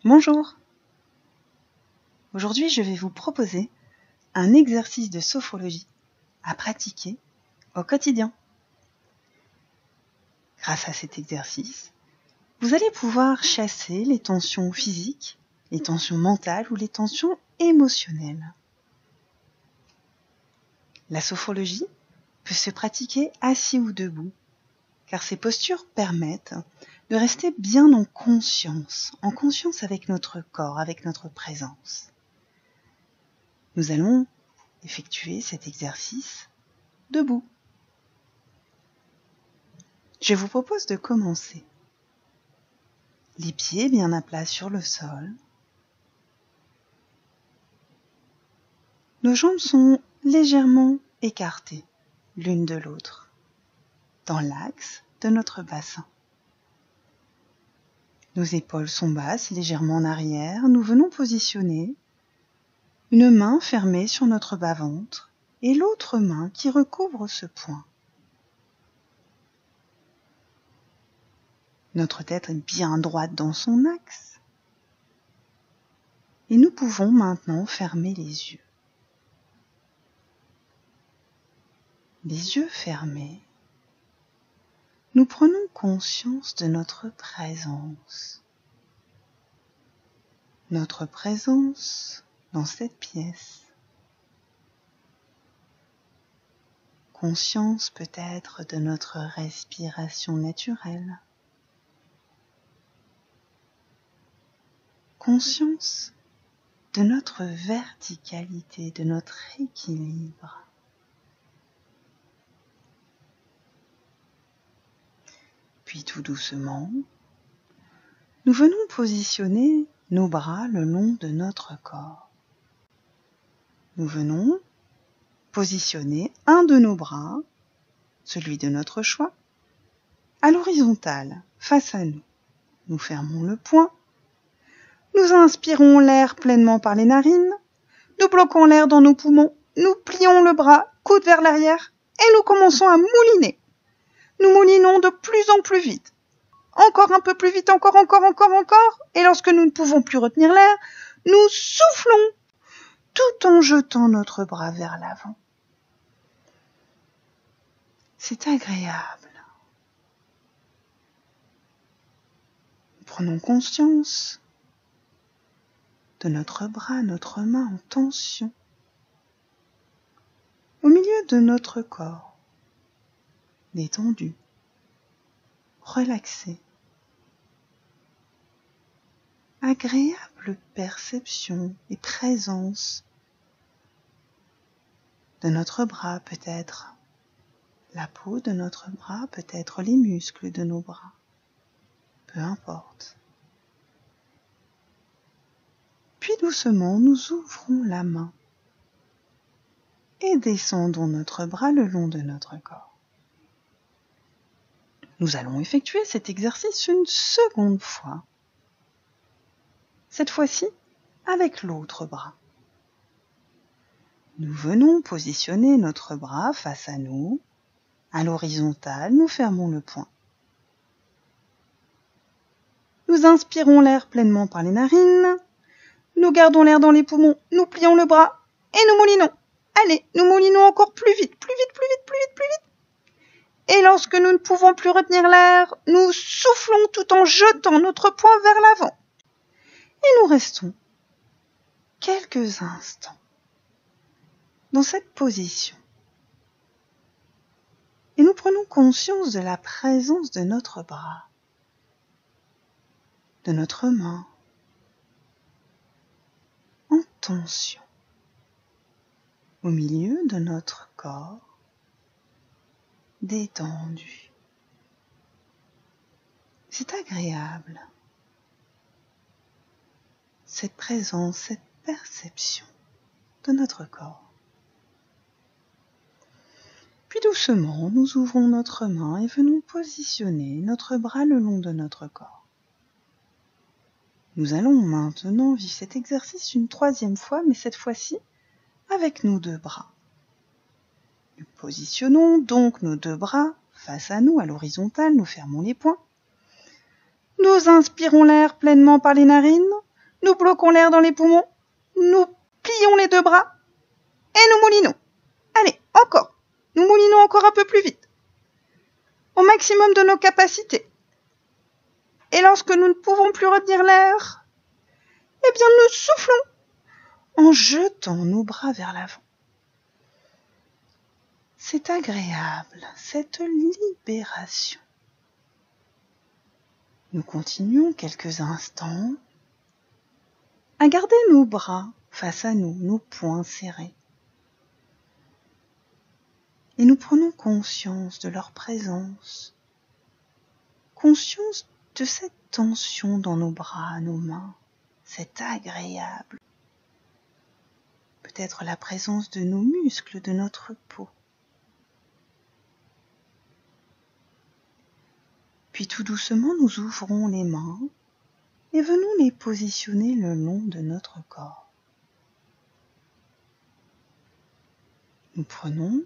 Bonjour. Aujourd'hui, je vais vous proposer un exercice de sophrologie à pratiquer au quotidien. Grâce à cet exercice, vous allez pouvoir chasser les tensions physiques, les tensions mentales ou les tensions émotionnelles. La sophrologie peut se pratiquer assis ou debout, car ces postures permettent de rester bien en conscience avec notre corps, avec notre présence. Nous allons effectuer cet exercice debout. Je vous propose de commencer. Les pieds bien à plat sur le sol. Nos jambes sont légèrement écartées l'une de l'autre, dans l'axe de notre bassin. Nos épaules sont basses, légèrement en arrière. Nous venons positionner une main fermée sur notre bas-ventre et l'autre main qui recouvre ce point. Notre tête est bien droite dans son axe. Et nous pouvons maintenant fermer les yeux. Les yeux fermés, nous prenons conscience de notre présence. Notre présence dans cette pièce. Conscience peut-être de notre respiration naturelle. Conscience de notre verticalité, de notre équilibre. Puis tout doucement, nous venons positionner nos bras le long de notre corps. Nous venons positionner un de nos bras, celui de notre choix, à l'horizontale, face à nous. Nous fermons le poing. Nous inspirons l'air pleinement par les narines. Nous bloquons l'air dans nos poumons. Nous plions le bras, coude vers l'arrière, et nous commençons à mouliner. Nous moulinons de plus en plus vite. Encore un peu plus vite, encore. Et lorsque nous ne pouvons plus retenir l'air, nous soufflons tout en jetant notre bras vers l'avant. C'est agréable. Nous prenons conscience de notre bras, notre main en tension, au milieu de notre corps, détendu, relaxé. Agréable perception et présence de notre bras, peut-être la peau de notre bras, peut-être les muscles de nos bras, peu importe. Puis doucement, nous ouvrons la main et descendons notre bras le long de notre corps. Nous allons effectuer cet exercice une seconde fois. Cette fois-ci, avec l'autre bras. Nous venons positionner notre bras face à nous, à l'horizontale, nous fermons le poing. Nous inspirons l'air pleinement par les narines, nous gardons l'air dans les poumons, nous plions le bras et nous moulinons. Allez, nous moulinons encore plus vite. Et lorsque nous ne pouvons plus retenir l'air, nous soufflons tout en jetant notre poing vers l'avant. Et nous restons quelques instants dans cette position. Et nous prenons conscience de la présence de notre bras, de notre main, en tension, au milieu de notre corps, détendu. C'est agréable, cette présence, cette perception de notre corps. Puis doucement, nous ouvrons notre main et venons positionner notre bras le long de notre corps. Nous allons maintenant vivre cet exercice une troisième fois, mais cette fois-ci avec nos deux bras. Nous positionnons donc nos deux bras face à nous, à l'horizontale, nous fermons les poings. Nous inspirons l'air pleinement par les narines, Nous bloquons l'air dans les poumons. Nous plions les deux bras. Et nous moulinons. Allez, encore. Nous moulinons encore un peu plus vite. Au maximum de nos capacités. Et lorsque nous ne pouvons plus retenir l'air, eh bien nous soufflons en jetant nos bras vers l'avant. C'est agréable, cette libération. Nous continuons quelques instants à garder nos bras face à nous, nos poings serrés. Et nous prenons conscience de leur présence, conscience de cette tension dans nos bras, nos mains. C'est agréable. Peut-être la présence de nos muscles, de notre peau. Puis tout doucement, nous ouvrons les mains et venons les positionner le long de notre corps. Nous prenons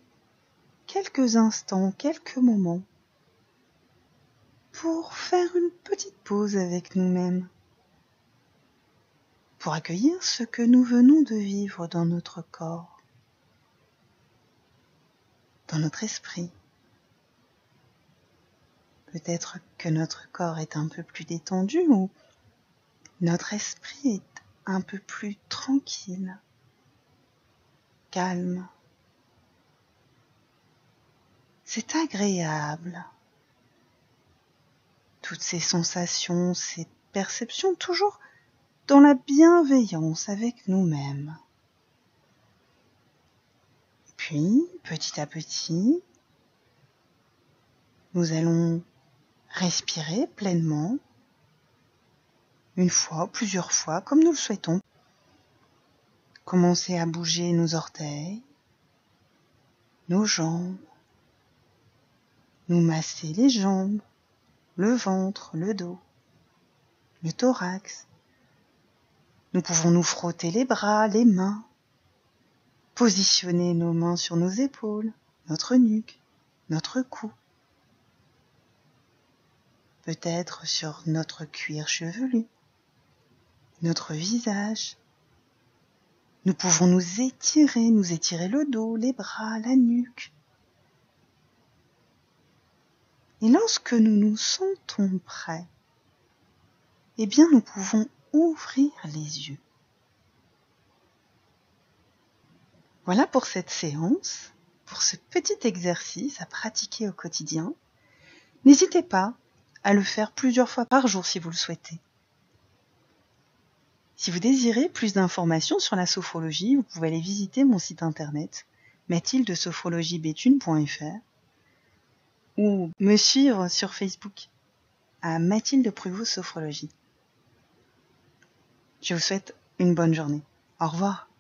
quelques instants, quelques moments pour faire une petite pause avec nous-mêmes, pour accueillir ce que nous venons de vivre dans notre corps, dans notre esprit. Peut-être que notre corps est un peu plus détendu ou notre esprit est un peu plus tranquille, calme. C'est agréable. Toutes ces sensations, ces perceptions, toujours dans la bienveillance avec nous-mêmes. Puis, petit à petit, nous allons respirer pleinement, une fois, plusieurs fois, comme nous le souhaitons. Commencer à bouger nos orteils, nos jambes, nous masser les jambes, le ventre, le dos, le thorax. Nous pouvons nous frotter les bras, les mains, positionner nos mains sur nos épaules, notre nuque, notre cou. Peut-être sur notre cuir chevelu, notre visage. Nous pouvons nous étirer le dos, les bras, la nuque. Et lorsque nous nous sentons prêts, eh bien nous pouvons ouvrir les yeux. Voilà pour cette séance, pour ce petit exercice à pratiquer au quotidien. N'hésitez pas à le faire plusieurs fois par jour si vous le souhaitez. Si vous désirez plus d'informations sur la sophrologie, vous pouvez aller visiter mon site internet mathildesophrologiebethune.fr ou me suivre sur Facebook à Mathilde Pruvot Sophrologie. Je vous souhaite une bonne journée. Au revoir.